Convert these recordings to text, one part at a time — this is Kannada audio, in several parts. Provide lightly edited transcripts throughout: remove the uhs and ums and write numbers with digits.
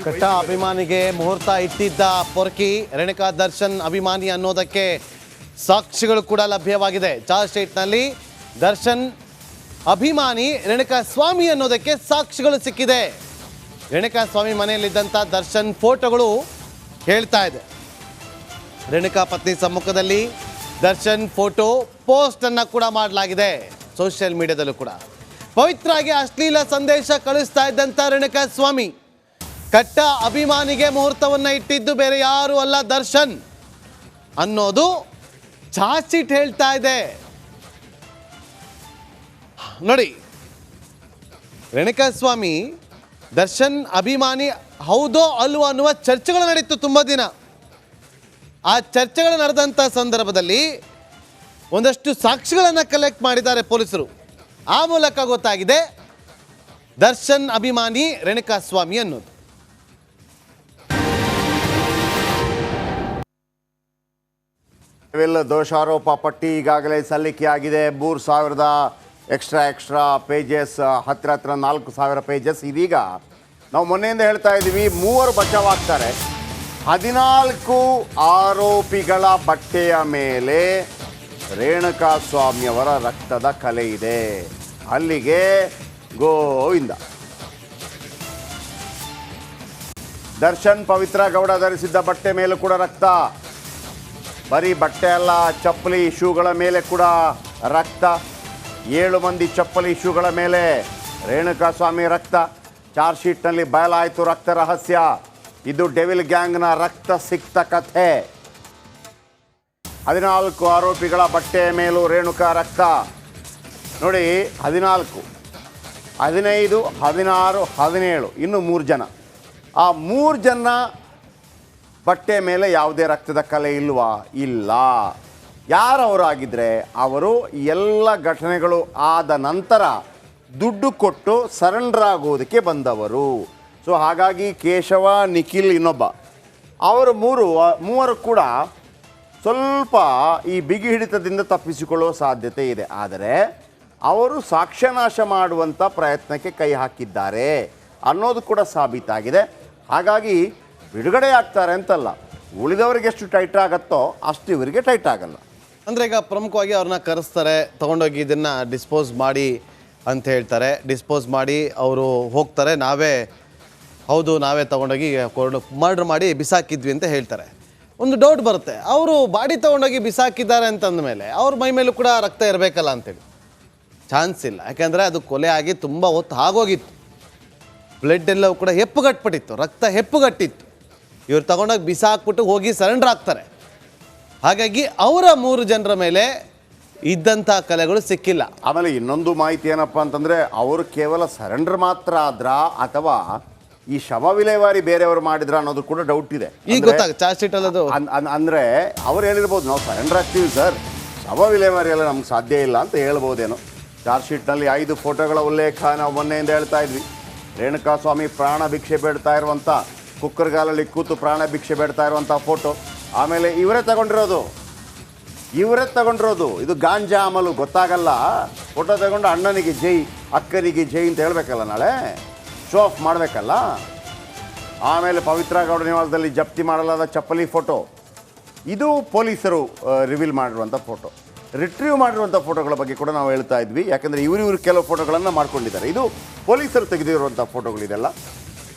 ಕಟ್ಟ ಅಭಿಮಾನಿಗೆ ಮುಹೂರ್ತ ಇಟ್ಟಿದ್ದ ಪೊರ್ಕಿ ರೇಣುಕಾ ದರ್ಶನ್ ಅಭಿಮಾನಿ ಅನ್ನೋದಕ್ಕೆ ಸಾಕ್ಷಿಗಳು ಕೂಡ ಲಭ್ಯವಾಗಿದೆ. ಚಾರ್ಜ್ ಶೀಟ್ನಲ್ಲಿ ದರ್ಶನ್ ಅಭಿಮಾನಿ ರೇಣುಕಾ ಸ್ವಾಮಿ ಅನ್ನೋದಕ್ಕೆ ಸಾಕ್ಷಿಗಳು ಸಿಕ್ಕಿದೆ. ರೇಣುಕಾ ಸ್ವಾಮಿ ಮನೆಯಲ್ಲಿದ್ದಂಥ ದರ್ಶನ್ ಫೋಟೋಗಳು ಹೇಳ್ತಾ ಇದೆ. ರೇಣುಕಾ ಪತ್ನಿ ಸಮ್ಮುಖದಲ್ಲಿ ದರ್ಶನ್ ಫೋಟೋ ಪೋಸ್ಟ್ ಅನ್ನ ಕೂಡ ಮಾಡಲಾಗಿದೆ ಸೋಷಿಯಲ್ ಮೀಡಿಯಾದಲ್ಲೂ ಕೂಡ. ಪವಿತ್ರಾಗೆ ಅಶ್ಲೀಲ ಸಂದೇಶ ಕಳಿಸ್ತಾ ಇದ್ದಂಥ ರೇಣುಕಾ ಸ್ವಾಮಿ ಕಟ್ಟ ಅಭಿಮಾನಿಗೆ ಮುಹೂರ್ತವನ್ನ ಇಟ್ಟಿದ್ದು ಬೇರೆ ಯಾರು ಅಲ್ಲ ದರ್ಶನ್ ಅನ್ನೋದು ಚಾರ್ಜ್ ಶೀಟ್ ಹೇಳ್ತಾ ಇದೆ. ನೋಡಿ, ರೇಣುಕಾ ಸ್ವಾಮಿ ದರ್ಶನ್ ಅಭಿಮಾನಿ ಹೌದೋ ಅಲ್ವೋ ಅನ್ನುವ ಚರ್ಚೆಗಳು ನಡೀತು ತುಂಬ ದಿನ. ಆ ಚರ್ಚೆಗಳು ನಡೆದಂಥ ಸಂದರ್ಭದಲ್ಲಿ ಒಂದಷ್ಟು ಸಾಕ್ಷಿಗಳನ್ನು ಕಲೆಕ್ಟ್ ಮಾಡಿದ್ದಾರೆ ಪೊಲೀಸರು. ಆ ಮೂಲಕ ಗೊತ್ತಾಗಿದೆ ದರ್ಶನ್ ಅಭಿಮಾನಿ ರೇಣುಕಾ ಸ್ವಾಮಿ ಅನ್ನೋದು. ದೋಷಾರೋಪ ಪಟ್ಟಿ ಈಗಾಗಲೇ ಸಲ್ಲಿಕೆಯಾಗಿದೆ. 3000 ಎಕ್ಸ್ಟ್ರಾ ಪೇಜಸ್, ಹತ್ರ 4000 ಪೇಜಸ್. ಇದೀಗ ನಾವು ಮೊನ್ನೆಯಿಂದ ಹೇಳ್ತಾ ಇದ್ದೀವಿ, 3 ಬಚಾವಾಗ್ತಾರೆ. 14 ಆರೋಪಿಗಳ ಬಟ್ಟೆಯ ಮೇಲೆ ರೇಣುಕಾ ಸ್ವಾಮಿಯವರ ರಕ್ತದ ಕಲೆ ಇದೆ. ಅಲ್ಲಿಗೆ ಗೋವಿಂದ. ದರ್ಶನ್ ಪವಿತ್ರ ಗೌಡ ಧರಿಸಿದ್ದ ಬಟ್ಟೆ ಮೇಲೂ ಕೂಡ ರಕ್ತ. ಬರೀ ಬಟ್ಟೆ ಅಲ್ಲ, ಚಪ್ಪಲಿ ಶೂಗಳ ಮೇಲೆ ಕೂಡ ರಕ್ತ. 7 ಮಂದಿ ಚಪ್ಪಲಿ ಶೂಗಳ ಮೇಲೆ ರೇಣುಕಾ ಸ್ವಾಮಿ ರಕ್ತ. ಚಾರ್ಜ್ ಶೀಟ್ನಲ್ಲಿ ಬಯಲಾಯಿತು ರಕ್ತ ರಹಸ್ಯ. ಇದು ಡೆವಿಲ್ ಗ್ಯಾಂಗ್ನ ರಕ್ತ ಸಿಕ್ತ ಕಥೆ. 14 ಆರೋಪಿಗಳ ಬಟ್ಟೆಯ ಮೇಲೂ ರೇಣುಕಾ ರಕ್ತ. ನೋಡಿ, 14, 15, 16, 17, ಇನ್ನು 3 ಜನ. ಆ 3 ಜನ ಬಟ್ಟೆ ಮೇಲೆ ಯಾವುದೇ ರಕ್ತದ ಕಲೆ ಇಲ್ವಾ? ಇಲ್ಲ. ಯಾರವರಾಗಿದ್ದರೆ ಅವರು ಎಲ್ಲ ಘಟನೆಗಳು ಆದ ನಂತರ ದುಡ್ಡು ಕೊಟ್ಟು ಸರೆಂಡರ್ ಆಗೋದಕ್ಕೆ ಬಂದವರು. ಸೊ ಹಾಗಾಗಿ ಕೇಶವ, ನಿಖಿಲ್, ಇನ್ನೊಬ್ಬ, ಅವರು ಮೂವರು ಕೂಡ ಸ್ವಲ್ಪ ಈ ಬಿಗಿ ಹಿಡಿತದಿಂದ ತಪ್ಪಿಸಿಕೊಳ್ಳುವ ಸಾಧ್ಯತೆ ಇದೆ. ಆದರೆ ಅವರು ಸಾಕ್ಷ್ಯನಾಶ ಮಾಡುವಂಥ ಪ್ರಯತ್ನಕ್ಕೆ ಕೈ ಹಾಕಿದ್ದಾರೆ ಅನ್ನೋದು ಕೂಡ ಸಾಬೀತಾಗಿದೆ. ಹಾಗಾಗಿ ಬಿಡುಗಡೆ ಆಗ್ತಾರೆ ಅಂತಲ್ಲ, ಉಳಿದವರಿಗೆ ಎಷ್ಟು ಟೈಟ್ ಆಗುತ್ತೋ ಅಷ್ಟು ಇವರಿಗೆ ಟೈಟ್ ಆಗಲ್ಲ. ಅಂದರೆ ಈಗ ಪ್ರಮುಖವಾಗಿ ಅವ್ರನ್ನ ಕರೆಸ್ತಾರೆ, ತೊಗೊಂಡೋಗಿ ಇದನ್ನು ಡಿಸ್ಪೋಸ್ ಮಾಡಿ ಅಂತ ಹೇಳ್ತಾರೆ. ಡಿಸ್ಪೋಸ್ ಮಾಡಿ ಅವರು ಹೋಗ್ತಾರೆ. ನಾವೇ ತೊಗೊಂಡೋಗಿ ಮರ್ಡರ್ ಮಾಡಿ ಬಿಸಾಕಿದ್ವಿ ಅಂತ ಹೇಳ್ತಾರೆ. ಒಂದು ಡೌಟ್ ಬರುತ್ತೆ, ಅವರು ಬಾಡಿ ತೊಗೊಂಡೋಗಿ ಬಿಸಾಕಿದ್ದಾರೆ ಅಂತಂದ ಮೇಲೆ ಅವ್ರ ಮೈ ಮೇಲೂ ಕೂಡ ರಕ್ತ ಇರಬೇಕಲ್ಲ ಅಂತೇಳಿ. ಚಾನ್ಸ್ ಇಲ್ಲ. ಯಾಕೆಂದರೆ ಅದು ಕೊಲೆ ಆಗಿ ತುಂಬ ಹೊತ್ತು ಆಗೋಗಿತ್ತು. ಬ್ಲಡ್ ಎಲ್ಲವೂ ಕೂಡ ಹೆಪ್ಪುಗಟ್ಬಿಟ್ಟಿತ್ತು, ರಕ್ತ ಹೆಪ್ಪುಗಟ್ಟಿತ್ತು. ಇವ್ರು ತಗೊಂಡೋಗಿ ಬಿಸಾಕ್ಬಿಟ್ಟು ಹೋಗಿ ಸರೆಂಡರ್ ಆಗ್ತಾರೆ. ಹಾಗಾಗಿ ಅವರ 3 ಜನರ ಮೇಲೆ ಇದ್ದಂಥ ಕಲೆಗಳು ಸಿಕ್ಕಿಲ್ಲ. ಆಮೇಲೆ ಇನ್ನೊಂದು ಮಾಹಿತಿ ಏನಪ್ಪ ಅಂತಂದರೆ, ಅವರು ಕೇವಲ ಸರೆಂಡರ್ ಮಾತ್ರ ಆದ್ರಾ ಅಥವಾ ಈ ಶವ ವಿಲೇವಾರಿ ಬೇರೆಯವರು ಮಾಡಿದ್ರ ಅನ್ನೋದು ಕೂಡ ಡೌಟ್ ಇದೆ. ಈಗ ಗೊತ್ತಾಗುತ್ತೆ ಚಾರ್ಜ್ ಶೀಟ್ ಅಲ್ಲದು. ಅಂದರೆ ಅವ್ರು ಹೇಳಿರ್ಬೋದು, ನಾವು ಸರೆಂಡರ್ ಆಗ್ತೀವಿ ಸರ್, ಶವ ವಿಲೇವಾರಿ ಎಲ್ಲ ನಮ್ಗೆ ಸಾಧ್ಯ ಇಲ್ಲ ಅಂತ ಹೇಳ್ಬೋದೇನೋ. ಚಾರ್ಜ್ ಶೀಟ್ನಲ್ಲಿ 5 ಫೋಟೋಗಳ ಉಲ್ಲೇಖ ನಾವು ಮೊನ್ನೆಯಿಂದ ಹೇಳ್ತಾ ಇದ್ವಿ. ರೇಣುಕಾ ಸ್ವಾಮಿ ಪ್ರಾಣ ಭಿಕ್ಷೆ ಬೇಡ್ತಾ ಇರುವಂಥ, ಕುಕ್ಕರ್ಗಾಲಲ್ಲಿ ಕೂತು ಪ್ರಾಣ ಭಿಕ್ಷೆ ಬೇಡ್ತಾ ಇರುವಂಥ ಫೋಟೋ. ಆಮೇಲೆ ಇವರೇ ತಗೊಂಡಿರೋದು. ಇದು ಗಾಂಜಾ ಅಮಲು ಗೊತ್ತಾಗಲ್ಲ. ಫೋಟೋ ತಗೊಂಡು ಅಣ್ಣನಿಗೆ ಜೈ, ಅಕ್ಕನಿಗೆ ಜೈ ಅಂತ ಹೇಳಬೇಕಲ್ಲ, ನಾಳೆ ಶೋ ಆಫ್ ಮಾಡಬೇಕಲ್ಲ. ಆಮೇಲೆ ಪವಿತ್ರ ಗೌಡ ನಿವಾಸದಲ್ಲಿ ಜಪ್ತಿ ಮಾಡಲಾದ ಚಪ್ಪಲಿ ಫೋಟೋ. ಇದು ಪೊಲೀಸರು ರಿವೀಲ್ ಮಾಡಿರುವಂಥ ಫೋಟೋ. ರಿಟ್ರೀವ್ ಮಾಡಿರುವಂಥ ಫೋಟೋಗಳ ಬಗ್ಗೆ ಕೂಡ ನಾವು ಹೇಳ್ತಾ ಇದ್ವಿ. ಯಾಕಂದರೆ ಇವರು ಕೆಲವು ಫೋಟೋಗಳನ್ನು ಮಾಡ್ಕೊಂಡಿದ್ದಾರೆ. ಇದು ಪೊಲೀಸರು ತೆಗೆದಿರುವಂಥ ಫೋಟೋಗಳಿದೆಲ್ಲ.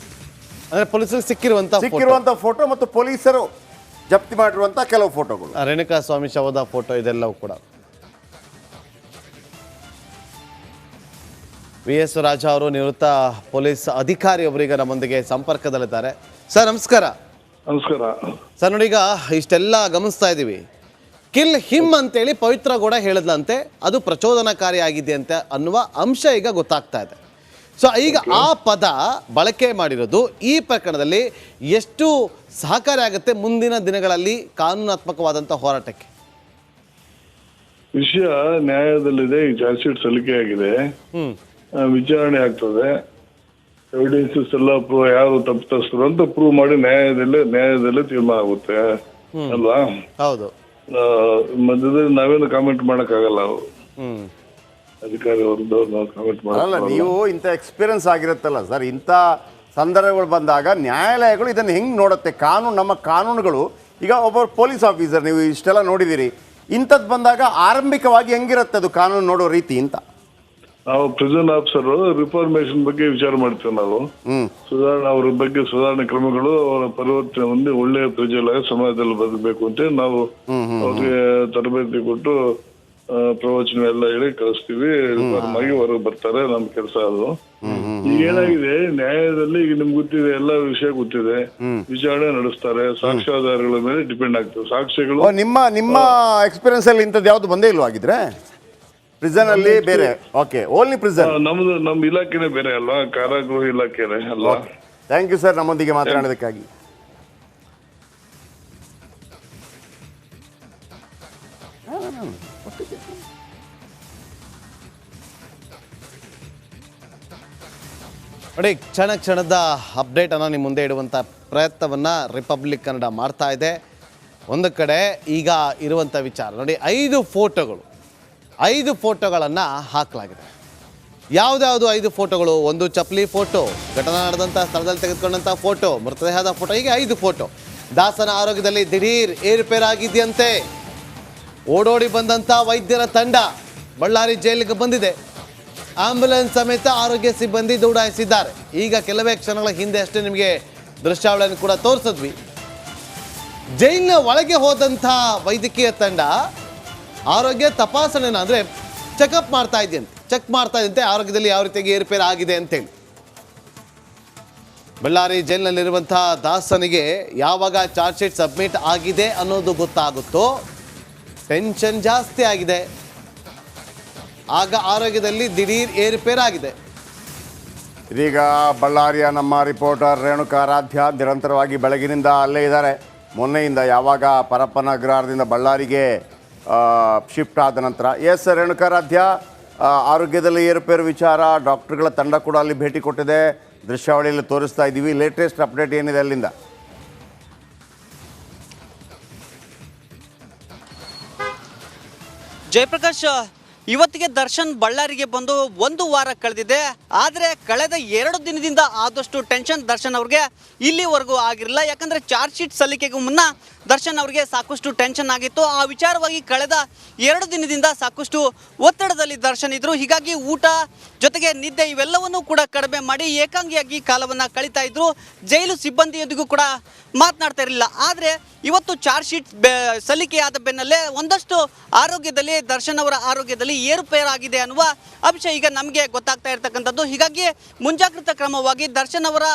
ಅಂದರೆ ಪೊಲೀಸರು ಸಿಕ್ಕಿರುವಂಥ ಫೋಟೋ ಮತ್ತು ಪೊಲೀಸರು ಜಪ್ತಿ ಮಾಡಿರುವಂಥ ಕೆಲವು ಫೋಟೋಗಳು. ರೇಣುಕಾ ಸ್ವಾಮಿ ಶವದ ಫೋಟೋ ಇದೆಲ್ಲವೂ ಕೂಡ. VS ರಾಜ ಅವರು ನಿವೃತ್ತ ಪೊಲೀಸ್ ಅಧಿಕಾರಿಯೊಬ್ಬರೀಗ ನಮ್ಮೊಂದಿಗೆ ಸಂಪರ್ಕದಲ್ಲಿದ್ದಾರೆ. ಸರ್ ನಮಸ್ಕಾರ. ನಮಸ್ಕಾರ ಸರ್. ನೋಡಿ, ಈಗ ಇಷ್ಟೆಲ್ಲ ಗಮನಿಸ್ತಾ ಇದ್ದೀವಿ. ಕಿಲ್ ಹಿಮ್ ಅಂತೇಳಿ ಪವಿತ್ರ ಗೌಡ ಹೇಳಿದ್ಲಂತೆ, ಅದು ಪ್ರಚೋದನಕಾರಿ ಆಗಿದೆ ಅಂತ ಅನ್ನುವ ಅಂಶ ಈಗ ಗೊತ್ತಾಗ್ತಾ ಇದೆ. ಸೊ ಈಗ ಆ ಪದ ಬಳಕೆ ಮಾಡಿರೋದು ಈ ಪ್ರಕರಣದಲ್ಲಿ ಎಷ್ಟು ಸಹಕಾರಿ ಆಗುತ್ತೆ ಮುಂದಿನ ದಿನಗಳಲ್ಲಿ ಕಾನೂನಾತ್ಮಕವಾದಂಥ ಹೋರಾಟಕ್ಕೆ? ವಿಷಯ ನ್ಯಾಯಾಲಯದಲ್ಲಿದೆ. ಈ ಚಾರ್ಜ್ ಶೀಟ್ ಸಲ್ಲಿಕೆಯಾಗಿದೆ, ವಿಚಾರಣೆ ಆಗ್ತದೆ. ಎವಿಡೆನ್ಸಸ್ ಎಲ್ಲ ಯಾರು ತಪ್ಪಿತಸ್ಥರು ಅಂತ ಪ್ರೂವ್ ಮಾಡಿ ನ್ಯಾಯಾಲಯದಲ್ಲೇ ತೀರ್ಮಾನ ಆಗುತ್ತೆ ಅಲ್ವಾ? ಹೌದು. ಮಧ್ಯದಲ್ಲಿ ನಾವೇನು ಕಾಮೆಂಟ್ ಮಾಡಕ್ಕಾಗಲ್ಲ. ಅಧಿಕಾರಿ ಅವ್ರದ್ದು ನಾವು ಕಾಮೆಂಟ್ ಮಾಡಲ್ಲ. ನೀವು ಇಂಥ ಎಕ್ಸ್ಪೀರಿಯನ್ಸ್ ಆಗಿರುತ್ತಲ್ಲ ಸರ್, ಇಂಥ ಸಂದರ್ಭಗಳು ಬಂದಾಗ ನ್ಯಾಯಾಲಯಗಳು ಇದನ್ನು ಹೆಂಗೆ ನೋಡುತ್ತೆ, ನಮ್ಮ ಕಾನೂನುಗಳು. ಈಗ ಒಬ್ಬ ಪೊಲೀಸ್ ಆಫೀಸರ್, ನೀವು ಇಷ್ಟೆಲ್ಲ ನೋಡಿದ್ದೀರಿ, ಇಂಥದ್ದು ಬಂದಾಗ ಆರಂಭಿಕವಾಗಿ ಹೆಂಗಿರುತ್ತೆ ಅದು ಕಾನೂನು ನೋಡೋ ರೀತಿ ಅಂತ. ನಾವು ಪ್ರಿಸನ್ ಆಫೀಸರ್ ರಿಫಾರ್ಮೇಶನ್ ಬಗ್ಗೆ ವಿಚಾರ ಮಾಡ್ತೇವೆ ನಾವು. ಅವ್ರ ಬಗ್ಗೆ ಸುಧಾರಣೆ ಕ್ರಮಗಳು, ಅವರ ಪರಿವರ್ತನೆ ಹೊಂದಿ ಒಳ್ಳೆಯ ಪ್ರಜೆಗಳಾಗಿ ಸಮಾಜದಲ್ಲಿ ಬದುಕಬೇಕು ಅಂತ ನಾವು ಅವ್ರಿಗೆ ತರಬೇತಿ ಕೊಟ್ಟು ಪ್ರವಚನ ಎಲ್ಲ ಹೇಳಿ ಕಳಿಸ್ತೀವಿ. ರಿಫಾರ್ಮ್ ಆಗಿ ಹೊರಗೆ ಬರ್ತಾರೆ. ನಮ್ಮ ಕೆಲಸ ಅದು. ಈಗ ಏನಾಗಿದೆ, ನ್ಯಾಯಾಲಯದಲ್ಲಿ ಈಗ ನಿಮ್ಗೆ ಗೊತ್ತಿದೆ, ಎಲ್ಲ ವಿಷಯ ಗೊತ್ತಿದೆ, ವಿಚಾರಣೆ ನಡೆಸ್ತಾರೆ. ಸಾಕ್ಷ್ಯಾಧಾರಗಳ ಮೇಲೆ ಡಿಪೆಂಡ್ ಆಗ್ತದೆ ಸಾಕ್ಷ್ಯಗಳು. ನಿಮ್ಮ ಎಕ್ಸ್ಪೀರಿಯನ್ಸ್ ಅಲ್ಲಿ ಇಂಥದ್ದು ಯಾವ್ದು ಬಂದೇ ಇಲ್ವಾ ಆಗಿದ್ರೆ? ಪ್ರಿಸನ್ ಅಲ್ಲಿ ಬೇರೆ, ಓಕೆ, ಓನ್ಲಿ ಪ್ರಿಸನ್. ನಮ್ಮ ಇಲಾಖೆನೇ ಬೇರೆ ಅಲ್ವಾ, ಕಾರಾಗೃಹ ಇಲಾಖೆನೇ ಅಲ್ವಾ. ಥ್ಯಾಂಕ್ ಯು ಸರ್, ನಮ್ಮೊಂದಿಗೆ ಮಾತನಾಡೋದಕ್ಕಾಗಿ. ನೋಡಿ, ಕ್ಷಣದ ಅಪ್ಡೇಟನ್ನು ನಿಮ್ಮ ಮುಂದೆ ಇಡುವಂಥ ಪ್ರಯತ್ನವನ್ನು ರಿಪಬ್ಲಿಕ್ ಕನ್ನಡ ಮಾಡ್ತಾ ಇದೆ. ಒಂದು ಕಡೆ ಈಗ ಇರುವಂಥ ವಿಚಾರ ನೋಡಿ, 5 ಫೋಟೋಗಳನ್ನು ಹಾಕಲಾಗಿದೆ. ಯಾವುದ್ಯಾವುದು 5 ಫೋಟೋಗಳು? ಒಂದು ಚಪ್ಪಲಿ ಫೋಟೋ, ಘಟನೆ ನಡೆದಂಥ ಸ್ಥಳದಲ್ಲಿ ತೆಗೆದುಕೊಂಡಂಥ ಫೋಟೋ, ಮೃತದೇಹದ ಫೋಟೋ, ಹೀಗೆ 5 ಫೋಟೋ. ದಾಸನ ಆರೋಗ್ಯದಲ್ಲಿ ದಿಢೀರ್ ಏರುಪೇರಾಗಿದೆಯಂತೆ. ಓಡೋಡಿ ಬಂದಂಥ ವೈದ್ಯರ ತಂಡ ಬಳ್ಳಾರಿ ಜೈಲಿಗೆ ಬಂದಿದೆ. ಆಂಬ್ಯುಲೆನ್ಸ್ ಸಮೇತ ಆರೋಗ್ಯ ಸಿಬ್ಬಂದಿ ದೌಡಾಯಿಸಿದ್ದಾರೆ. ಈಗ ಕೆಲವೇ ಕ್ಷಣಗಳ ಹಿಂದೆ ಅಷ್ಟೇ ನಿಮಗೆ ದೃಶ್ಯಾವಳಿಯನ್ನು ಕೂಡ ತೋರಿಸಿದ್ವಿ. ಜೈಲಿನ ಒಳಗೆ ಹೋದಂಥ ವೈದ್ಯಕೀಯ ತಂಡ ಆರೋಗ್ಯ ತಪಾಸಣೆನ ಅಂದರೆ ಚೆಕ್ ಮಾಡ್ತಾ ಇದೆಯಂತೆ ಆರೋಗ್ಯದಲ್ಲಿ ಯಾವ ರೀತಿಯಾಗಿ ಏರುಪೇರು ಆಗಿದೆ ಅಂತೇಳಿ. ಬಳ್ಳಾರಿ ಜೈಲಿನಲ್ಲಿರುವಂಥ ದಾಸನಿಗೆ ಯಾವಾಗ ಚಾರ್ಜ್ ಶೀಟ್ ಸಬ್ಮಿಟ್ ಆಗಿದೆ ಅನ್ನೋದು ಗೊತ್ತಾಗುತ್ತೋ ಟೆನ್ಷನ್ ಜಾಸ್ತಿ ಆಗಿದೆ. ಆಗ ಆರೋಗ್ಯದಲ್ಲಿ ದಿಢೀರ್ ಏರುಪೇರಾಗಿದೆ. ಇದೀಗ ಬಳ್ಳಾರಿಯ ನಮ್ಮ ರಿಪೋರ್ಟರ್ ರೇಣುಕಾರಾಧ್ಯ ನಿರಂತರವಾಗಿ ಬೆಳಗಿನಿಂದ ಅಲ್ಲೇ ಇದ್ದಾರೆ. ಮೊನ್ನೆಯಿಂದ ಯಾವಾಗ ಪರಪ್ಪನ ಅಗ್ರಹಾರದಿಂದ ಬಳ್ಳಾರಿಗೆ ಶಿಫ್ಟ್ ಆದ ನಂತರ. ಎಸ್ ರೇಣುಕಾರಾಧ್ಯ, ಆರೋಗ್ಯದಲ್ಲಿ ಏರುಪೇರು ವಿಚಾರ, ಡಾಕ್ಟರ್ಗಳ ತಂಡ ಕೂಡ ಅಲ್ಲಿ ಭೇಟಿ ಕೊಟ್ಟಿದೆ, ದೃಶ್ಯಾವಳಿಯಲ್ಲಿ ತೋರಿಸ್ತಾ ಇದ್ದೀವಿ. ಲೇಟೆಸ್ಟ್ ಅಪ್ಡೇಟ್ ಏನಿದೆ ಅಲ್ಲಿಂದ? ಜಯಪ್ರಕಾಶ್, ಇವತ್ತಿಗೆ ದರ್ಶನ್ ಬಳ್ಳಾರಿಗೆ ಬಂದು 1 ವಾರ ಕಳೆದಿದೆ. ಆದರೆ ಕಳೆದ 2 ದಿನದಿಂದ ಆದಷ್ಟು ಟೆನ್ಷನ್ ದರ್ಶನ್ ಅವ್ರಿಗೆ ಇಲ್ಲಿವರೆಗೂ ಆಗಿರಲಿಲ್ಲ. ಯಾಕಂದರೆ ಚಾರ್ಜ್ ಶೀಟ್ ಸಲ್ಲಿಕೆಗೂ ಮುನ್ನ ದರ್ಶನ್ ಅವರಿಗೆ ಸಾಕಷ್ಟು ಟೆನ್ಷನ್ ಆಗಿತ್ತು. ಆ ವಿಚಾರವಾಗಿ ಕಳೆದ 2 ದಿನದಿಂದ ಸಾಕಷ್ಟು ಒತ್ತಡದಲ್ಲಿ ದರ್ಶನ್ ಇದ್ರು. ಹೀಗಾಗಿ ಊಟ ಜೊತೆಗೆ ನಿದ್ದೆ ಇವೆಲ್ಲವನ್ನೂ ಕೂಡ ಕಡಿಮೆ ಮಾಡಿ ಏಕಾಂಗಿಯಾಗಿ ಕಾಲವನ್ನು ಕಳೀತಾ ಇದ್ರು. ಜೈಲು ಸಿಬ್ಬಂದಿಯೊಂದಿಗೂ ಕೂಡ ಮಾತನಾಡ್ತಾ ಇರಲಿಲ್ಲ. ಆದರೆ ಇವತ್ತು ಚಾರ್ಜ್ ಶೀಟ್ ಸಲ್ಲಿಕೆಯಾದ ಬೆನ್ನಲ್ಲೇ ಒಂದಷ್ಟು ಆರೋಗ್ಯದಲ್ಲಿ, ದರ್ಶನ್ ಅವರ ಆರೋಗ್ಯದಲ್ಲಿ ಏರುಪೇರಾಗಿದೆ ಅನ್ನುವ ಅಂಶ ಈಗ ನಮಗೆ ಗೊತ್ತಾಗ್ತಾ ಇರ್ತಕ್ಕಂಥದ್ದು. ಹೀಗಾಗಿ ಮುಂಜಾಗ್ರತಾ ಕ್ರಮವಾಗಿ ದರ್ಶನ್ ಅವರ